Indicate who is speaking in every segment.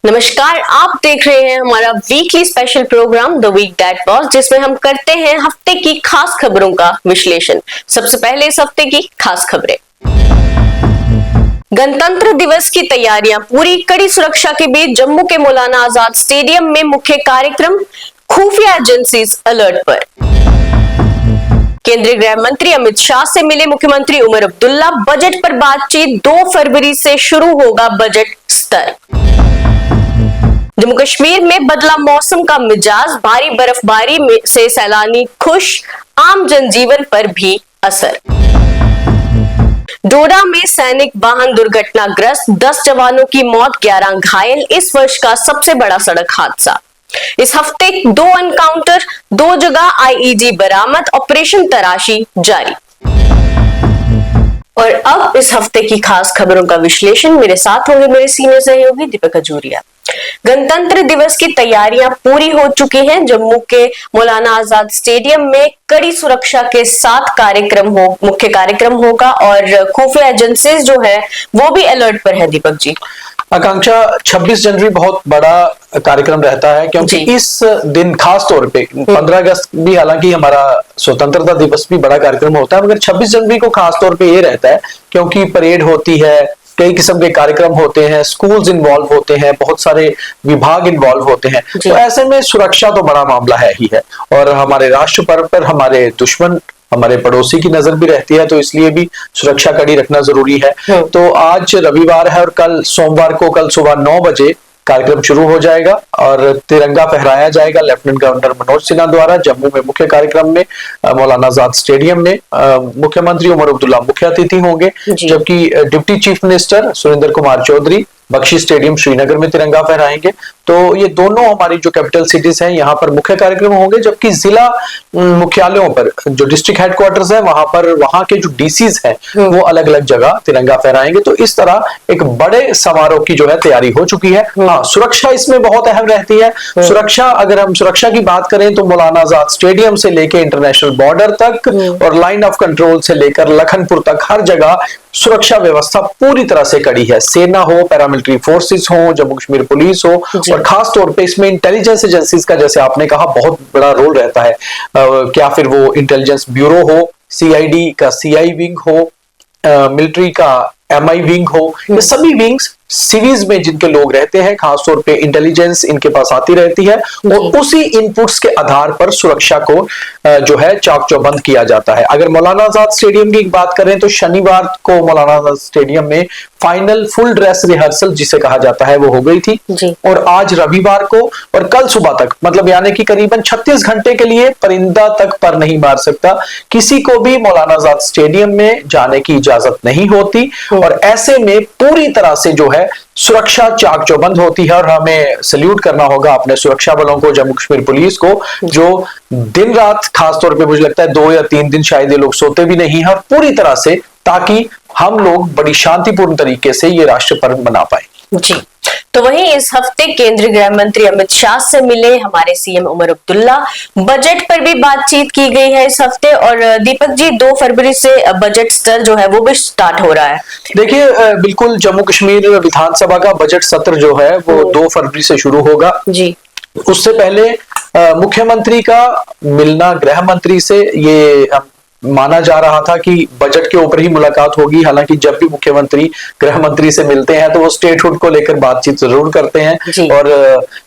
Speaker 1: नमस्कार, आप देख रहे हैं हमारा weekly special programme the week that was, जिसमें हम करते हैं हफ्ते की खास खबरों का विश्लेषण। सबसे पहले इस हफ्ते की खास खबरें। गणतंत्र दिवस की तैयारियां पूरी, कड़ी सुरक्षा के बीच जम्मू के मौलाना आजाद स्टेडियम में मुख्य कार्यक्रम, खुफिया एजेंसीज अलर्ट पर। केंद्रीय गृह मंत्री अमित शाह से मिले मुख्यमंत्री उमर अब्दुल्ला, बजट पर बातचीत, 2 फरवरी से शुरू होगा बजट स्तर। जम्मू कश्मीर में बदला मौसम का मिजाज, भारी बर्फबारी से सैलानी खुश, आम जनजीवन पर भी असर। डोडा में सैनिक वाहन दुर्घटनाग्रस्त, 10 जवानों की मौत, 11 घायल, इस वर्ष का सबसे बड़ा सड़क हादसा। इस हफ्ते 2 एनकाउंटर, 2 जगह आईईडी बरामद, ऑपरेशन तराशी जारी। और अब इस हफ्ते की खास खबरों का विश्लेषण मेरे साथ होंगे मेरे सीनियर सहयोगी दीपक अजूरिया। गणतंत्र दिवस की तैयारियां पूरी हो चुकी हैं। जम्मू के मौलाना आजाद स्टेडियम में कड़ी सुरक्षा के साथ मुख्य कार्यक्रम होगा और खुफिया एजेंसीज जो है वो भी अलर्ट पर है। दीपक जी,
Speaker 2: आकांक्षा, 26 जनवरी बहुत बड़ा कार्यक्रम रहता है क्योंकि इस दिन खास तौर पे 15 अगस्त भी हालांकि हमारा स्वतंत्रता दिवस भी बड़ा कार्यक्रम होता है, मगर 26 जनवरी को खास तौर पे ये रहता है क्योंकि परेड होती है, कई किस्म के कार्यक्रम होते हैं, स्कूल्स इन्वॉल्व होते हैं, बहुत सारे विभाग इन्वॉल्व होते हैं। तो ऐसे में सुरक्षा तो बड़ा मामला है ही है और हमारे राष्ट्र पर्व पर हमारे दुश्मन, हमारे पड़ोसी की नजर भी रहती है, तो इसलिए भी सुरक्षा कड़ी रखना जरूरी है। तो आज रविवार है और कल सोमवार को कल सुबह 9 बजे कार्यक्रम शुरू हो जाएगा और तिरंगा फहराया जाएगा लेफ्टिनेंट गवर्नर मनोज सिन्हा द्वारा जम्मू में मुख्य कार्यक्रम में मौलाना आजाद स्टेडियम में। मुख्यमंत्री उमर अब्दुल्ला मुख्य अतिथि होंगे, जबकि deputy chief minister Surendra Kumar Chaudhary Bakshi stadium Srinagar में तिरंगा फहराएंगे। तो ये दोनों हमारी जो कैपिटल सिटीज हैं यहाँ पर मुख्य कार्यक्रम होंगे, जबकि जिला मुख्यालयों पर जो डिस्ट्रिक्ट हेडक्वार्टर्स है वहां पर वहां के जो डीसीज हैं वो अलग अलग जगह तिरंगा फहराएंगे। तो इस तरह एक बड़े समारोह की जो है तैयारी हो चुकी है। हाँ, सुरक्षा इसमें बहुत अहम रहती है। सुरक्षा, अगर हम सुरक्षा की बात करें तो मौलाना आजाद स्टेडियम से लेकर इंटरनेशनल बॉर्डर तक और लाइन ऑफ कंट्रोल से लेकर लखनपुर तक हर जगह सुरक्षा व्यवस्था पूरी तरह से कड़ी है। सेना हो, पैरामिलिट्री फोर्सेस हो, जम्मू कश्मीर पुलिस हो और खास तौर पे इसमें इंटेलिजेंस एजेंसीज का, जैसे आपने कहा, बहुत बड़ा रोल रहता है। क्या फिर वो इंटेलिजेंस ब्यूरो हो, सीआईडी का सीआई विंग हो, मिलिट्री का एमआई विंग हो, ये सभी विंग्स सिवीज में जिनके लोग रहते हैं, खासतौर पे इंटेलिजेंस इनके पास आती रहती है और उसी इनपुट्स के आधार पर सुरक्षा को जो है चाक चौबंद किया जाता है। अगर मौलाना आजाद स्टेडियम की बात करें तो शनिवार को मौलाना आजाद स्टेडियम में फाइनल फुल ड्रेस रिहर्सल जिसे कहा जाता है वो हो गई थी और आज रविवार को और कल सुबह तक, मतलब यानी कि करीबन 36 घंटे के लिए परिंदा तक पर नहीं मार सकता, किसी को भी मौलाना आजाद स्टेडियम में जाने की इजाजत नहीं होती और ऐसे में पूरी तरह से जो है सुरक्षा चाक चौबंद होती है और हमें सल्यूट करना होगा अपने सुरक्षा बलों को, जम्मू कश्मीर पुलिस को, जो दिन रात, खासतौर पे मुझे लगता है 2 या 3 दिन शायद ये लोग सोते भी नहीं है पूरी तरह से, ताकि हम लोग बड़ी शांतिपूर्ण तरीके से ये राष्ट्र पर्व मना पाए।
Speaker 1: जी, तो वहीं इस हफ्ते केंद्रीय गृह मंत्री अमित शाह से मिले हमारे सीएम उमर अब्दुल्ला, बजट पर भी बातचीत की गई है इस हफ्ते। और दीपक जी, 2 फरवरी से बजट स्तर जो है वो भी स्टार्ट हो रहा है।
Speaker 2: देखिए, बिल्कुल जम्मू कश्मीर विधानसभा का बजट सत्र जो है वो 2 फरवरी से शुरू होगा जी। उससे पहले मुख्यमंत्री का मिलना गृह मंत्री से, ये माना जा रहा था कि बजट के ऊपर ही मुलाकात होगी। हालांकि जब भी मुख्यमंत्री गृह मंत्री से मिलते हैं तो वो स्टेटहुड को लेकर बातचीत जरूर करते हैं और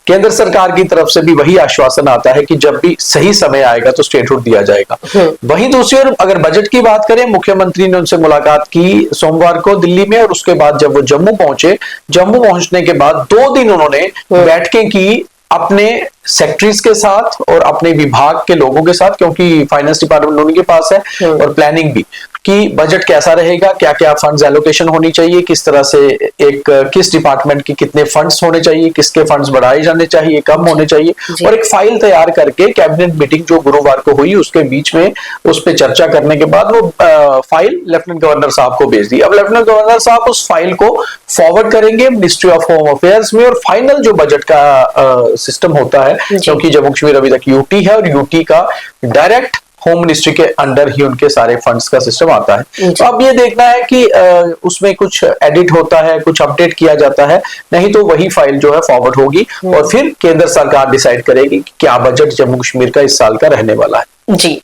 Speaker 2: केंद्र सरकार की तरफ से भी वही आश्वासन आता है कि जब भी सही समय आएगा तो स्टेटहुड दिया जाएगा। वहीं दूसरी ओर अगर बजट की बात करें, मुख्यमंत्री ने उनसे मुलाकात की सोमवार को दिल्ली में और उसके बाद जब वो जम्मू पहुंचे, जम्मू पहुंचने के बाद 2 दिन उन्होंने बैठकें की अपने सेक्रेटरीज के साथ और अपने विभाग के लोगों के साथ, क्योंकि फाइनेंस डिपार्टमेंट उनके पास है और प्लानिंग भी, कि बजट कैसा रहेगा, क्या क्या फंड्स एलोकेशन होनी चाहिए, किस तरह से किस डिपार्टमेंट की कितने फंड्स होने चाहिए, किसके फंड्स बढ़ाए जाने चाहिए, कम होने चाहिए, और एक फाइल तैयार करके कैबिनेट मीटिंग जो गुरुवार को हुई उसके बीच में उस पर चर्चा करने के बाद वो फाइल लेफ्टिनेंट गवर्नर साहब को भेज दी। अब लेफ्टिनेंट गवर्नर साहब उस फाइल को फॉरवर्ड करेंगे मिनिस्ट्री ऑफ होम अफेयर्स में और फाइनल जो बजट का सिस्टम होता है, क्योंकि जम्मू कश्मीर अभी तक यूटी है और यूटी का डायरेक्ट होम मिनिस्ट्री के अंडर ही उनके सारे फंड्स का सिस्टम आता है। तो अब ये देखना है कि उसमें कुछ एडिट होता है, कुछ अपडेट किया जाता है, नहीं तो वही फाइल जो है फॉरवर्ड होगी और फिर केंद्र सरकार डिसाइड करेगी कि क्या बजट जम्मू कश्मीर का इस साल का रहने वाला है।
Speaker 1: जी,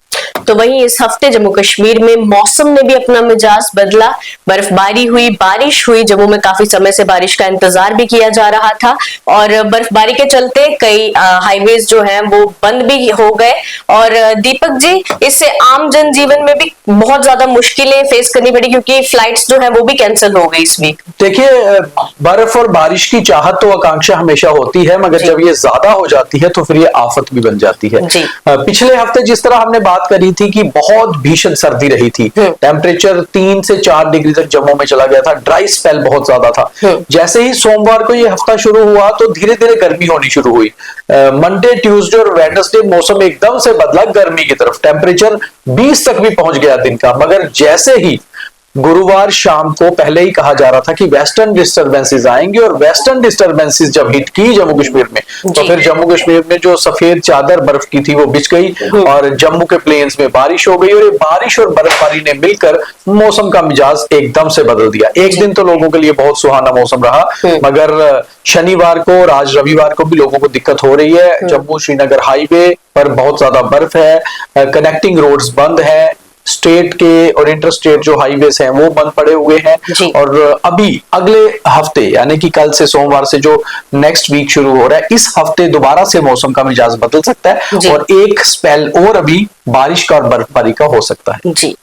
Speaker 1: तो वहीं इस हफ्ते जम्मू कश्मीर में मौसम ने भी अपना मिजाज बदला। बर्फबारी हुई, बारिश हुई। जम्मू में काफी समय से बारिश का इंतजार भी किया जा रहा था और बर्फबारी के चलते कई हाईवेज जो हैं वो बंद भी हो गए। और दीपक जी, इससे आम जनजीवन में भी बहुत ज्यादा मुश्किलें फेस करनी पड़ी क्योंकि फ्लाइट्स जो है वो भी कैंसिल हो गई इस वीक।
Speaker 2: देखिए, बर्फ और बारिश की चाहत तो आकांक्षा हमेशा होती है, मगर जब ये ज्यादा हो जाती है तो फिर ये आफत भी बन जाती है। पिछले हफ्ते जिस तरह हमने बात करी थी कि बहुत भीषण सर्दी रही थी, टेम्परेचर 3 से 4 डिग्री तक जम्मू में चला गया था, ड्राई स्पेल बहुत ज्यादा था। जैसे ही सोमवार को ये हफ्ता शुरू हुआ तो धीरे धीरे गर्मी होनी शुरू हुई। मंडे, ट्यूसडे और वेडनेसडे मौसम एकदम से बदला गर्मी की तरफ, टेम्परेचर 20 तक भी पहुंच गया दिन का। मगर जैसे ही गुरुवार शाम को पहले ही कहा जा रहा था कि वेस्टर्न डिस्टर्बेंसेस आएंगे और वेस्टर्न डिस्टर्बेंसेस जब हिट की जम्मू कश्मीर में तो फिर जम्मू कश्मीर में जो सफेद चादर बर्फ की थी वो बिछ गई और जम्मू के प्लेन्स में बारिश हो गई और ये बारिश और बर्फबारी ने मिलकर मौसम का मिजाज एकदम से बदल दिया। एक दिन तो लोगों के लिए बहुत सुहाना मौसम रहा, मगर शनिवार को और आज रविवार को भी लोगों को दिक्कत हो रही है। जम्मू श्रीनगर हाईवे पर बहुत ज्यादा बर्फ है, कनेक्टिंग रोड्स बंद है, स्टेट के और इंटर स्टेट जो हाईवेज हैं वो बंद पड़े हुए हैं। और अभी अगले हफ्ते यानी कि कल से सोमवार से जो नेक्स्ट वीक शुरू हो रहा है, इस हफ्ते दोबारा से मौसम का मिजाज बदल सकता है और एक स्पेल और अभी बारिश का और बर्फबारी का हो सकता है।
Speaker 1: जी,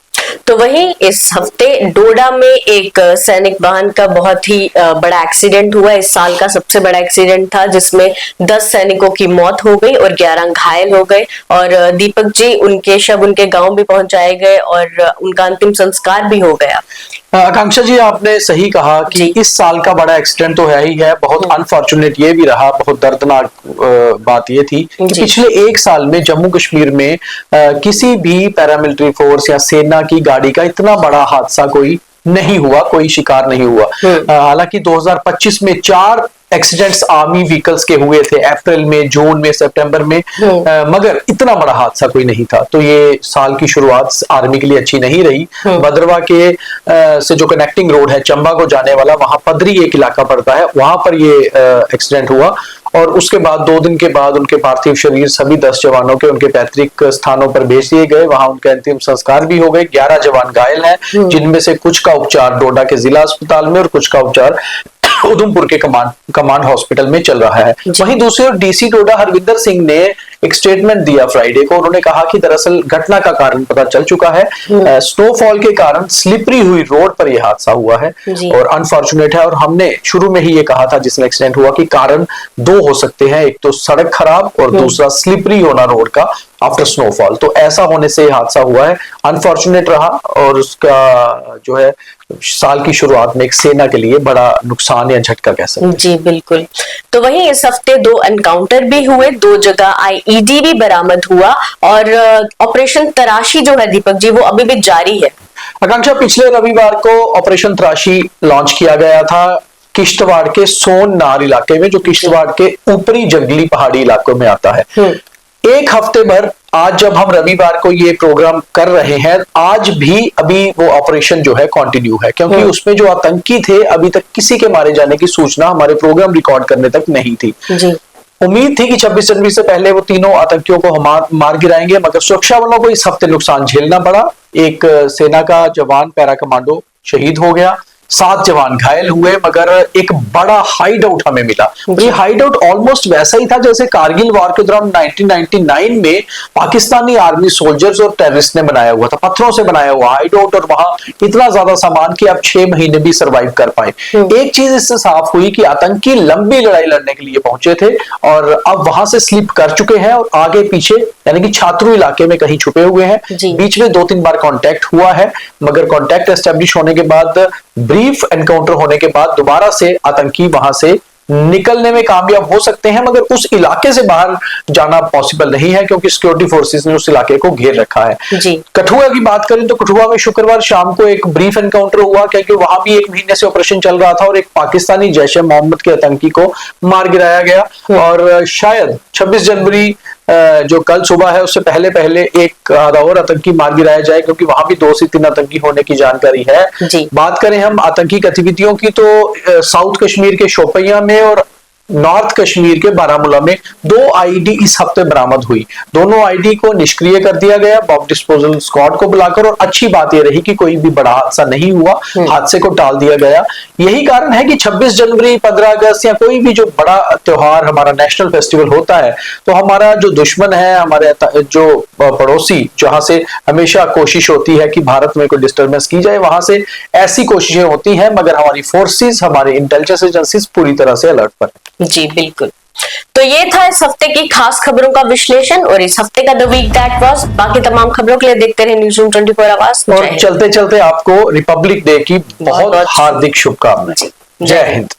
Speaker 1: तो वहीं इस हफ्ते डोडा में एक सैनिक वाहन का बहुत ही बड़ा एक्सीडेंट हुआ। इस साल का सबसे बड़ा एक्सीडेंट था जिसमें 10 सैनिकों की मौत हो गई और 11 घायल हो गए। और दीपक जी, उनके शव उनके गांव भी पहुंचाए गए और उनका अंतिम संस्कार भी हो गया।
Speaker 2: आकांक्षा जी, आपने सही कहा कि इस साल का बड़ा एक्सीडेंट तो है ही है। बहुत अनफॉर्चुनेट ये भी रहा, बहुत दर्दनाक बात ये थी कि पिछले एक साल में जम्मू कश्मीर में किसी भी पैरामिलिट्री फोर्स या सेना की गाड़ी का इतना बड़ा हादसा कोई नहीं हुआ, कोई शिकार नहीं हुआ। हालांकि 2025 में 4 एक्सीडेंट्स आर्मी व्हीकल्स के हुए थे, अप्रैल में, जून में, सितंबर में, मगर इतना बड़ा हादसा कोई नहीं था। तो ये साल की शुरुआत आर्मी के लिए अच्छी नहीं रही। भद्रवा के से जो कनेक्टिंग रोड है चंबा को जाने वाला, वहां पदरी एक इलाका पड़ता है, वहां पर ये एक्सीडेंट हुआ और उसके बाद 2 दिन के बाद उनके पार्थिव शरीर सभी 10 जवानों के उनके पैतृक स्थानों पर भेज दिए गए। वहां उनके अंतिम संस्कार भी हो गए। 11 जवान घायल हैं, जिनमें से कुछ का उपचार डोडा के जिला अस्पताल में और कुछ का उपचार उधमपुर के कमांड हॉस्पिटल में चल रहा है। वहीं दूसरी ओर डीसी डोडा हरविंदर सिंह ने एक स्टेटमेंट दिया फ्राइडे को। उन्होंने कहा कि दरअसल घटना का कारण पता चल चुका है, स्नोफॉल के कारण स्लिपरी हुई रोड पर यह हादसा हुआ है और अनफॉर्चुनेट है। और हमने शुरू में ही ये कहा था जिसमें एक्सीडेंट हुआ कि कारण 2 हो सकते हैं, एक तो सड़क खराब और दूसरा स्लिपरी होना रोड का आफ्टर स्नोफॉल। तो ऐसा होने से हादसा हुआ है, अनफॉर्चुनेट रहा और उसका जो है साल की शुरुआत में एक सेना के लिए बड़ा नुकसान या झटका कह सकते हैं।
Speaker 1: जी बिल्कुल। तो वहीं इस हफ्ते 2 एनकाउंटर भी हुए, 2 जगह आईईडी भी बरामद हुआ और ऑपरेशन तराशी जो है दीपक जी वो अभी भी जारी है।
Speaker 2: आकांक्षा, पिछले रविवार को ऑपरेशन तराशी लॉन्च किया गया था किश्तवाड़ के सोननार इलाके में, जो किश्तवाड़ के ऊपरी जंगली पहाड़ी इलाकों में आता है। एक हफ्ते भर, आज जब हम रविवार को ये प्रोग्राम कर रहे हैं, आज भी अभी वो ऑपरेशन जो है कंटिन्यू है, क्योंकि उसमें जो आतंकी थे अभी तक किसी के मारे जाने की सूचना हमारे प्रोग्राम रिकॉर्ड करने तक नहीं थी। उम्मीद थी कि 26 जनवरी से पहले वो तीनों आतंकियों को हम मार गिराएंगे, मगर सुरक्षा बलों को इस हफ्ते नुकसान झेलना पड़ा। एक सेना का जवान पैरा कमांडो शहीद हो गया, 7 जवान घायल हुए, मगर एक बड़ा हाइड आउट हमें मिला। ये हाइड आउट ऑलमोस्ट वैसा ही था जैसे कारगिल वॉर के दौरान 1999 में पाकिस्तानी आर्मी सोल्जर्स और टेररिस्ट ने बनाया हुआ था, पत्थरों से बनाया हुआ हाइड आउट, और वहां इतना ज्यादा सामान कि आप 6 महीने भी सरवाइव कर पाए। एक चीज इससे साफ हुई कि आतंकी लंबी लड़ाई लड़ने के लिए पहुंचे थे और अब वहां से स्लिप कर चुके हैं और आगे पीछे यानी कि छात्रू इलाके में कहीं छुपे हुए हैं। बीच में 2-3 बार कांटेक्ट हुआ है, मगर कांटेक्ट एस्टेब्लिश होने के बाद, ब्रीफ एनकाउंटर होने के बाद दोबारा से आतंकी वहां से निकलने में कामयाब हो सकते हैं, मगर उस इलाके से बाहर जाना पॉसिबल नहीं है क्योंकि सिक्योरिटी फोर्सेस ने उस इलाके को घेर रखा है। कठुआ की बात करें तो कठुआ में शुक्रवार शाम को एक ब्रीफ एनकाउंटर हुआ, क्योंकि वहां भी 1 महीने से ऑपरेशन चल रहा था और एक पाकिस्तानी जैश ए मोहम्मद के आतंकी को मार गिराया गया। और शायद 26 जनवरी जो कल सुबह है उससे पहले पहले एक आधा और आतंकी मार गिराया जाए, क्योंकि वहां भी 2 से 3 आतंकी होने की जानकारी है।
Speaker 1: जी।
Speaker 2: बात करें हम आतंकी गतिविधियों की तो साउथ कश्मीर के शोपियां में और नॉर्थ कश्मीर के बारामूला में 2 आईडी इस हफ्ते बरामद हुई। दोनों आईडी को निष्क्रिय कर दिया गया बॉम्ब डिस्पोजल स्क्वाड को बुलाकर, और अच्छी बात यह रही कि कोई भी बड़ा हादसा नहीं हुआ, हादसे को टाल दिया गया। यही कारण है कि 26 जनवरी, 15 अगस्त या कोई भी जो बड़ा त्योहार हमारा नेशनल फेस्टिवल होता है, तो हमारा जो दुश्मन है, हमारे जो पड़ोसी, जहां से हमेशा कोशिश होती है कि भारत में कोई डिस्टर्बेंस की जाए, वहां से ऐसी कोशिशें होती हैं, मगर हमारी फोर्सेस, हमारे इंटेलिजेंस एजेंसीज पूरी तरह से अलर्ट पर है।
Speaker 1: जी बिल्कुल। तो ये था इस हफ्ते की खास खबरों का विश्लेषण और इस हफ्ते का द वीक दैट वाज। बाकी तमाम खबरों के लिए देखते रहे न्यूज़ रूम 24 आवाज।
Speaker 2: और चलते चलते आपको रिपब्लिक डे की बहुत हार्दिक शुभकामनाएं।
Speaker 1: जय
Speaker 2: हिंद।